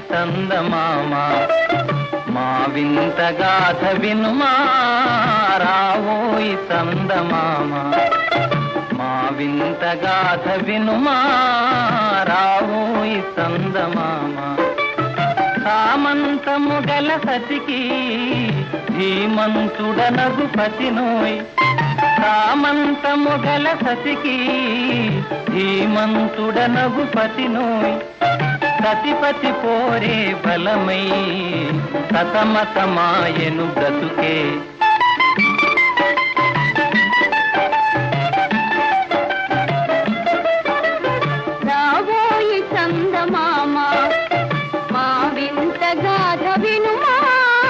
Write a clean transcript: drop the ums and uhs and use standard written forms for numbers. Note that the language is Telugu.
చందమామ మా వింత గాథ వినుమా రావోయి చందమామ మా వింత గాథ వినుమా రావోయి చందమామ సామంతము గల సతికి ధీమంతుడనగు పతినోయ్ సామంతము గల సతికి ధీమంతుడనగు పతినోయ్ సతిపతి పోరే బలమై సతమతమాయను బ్రతుకే రావోయి చందమామ మా వింత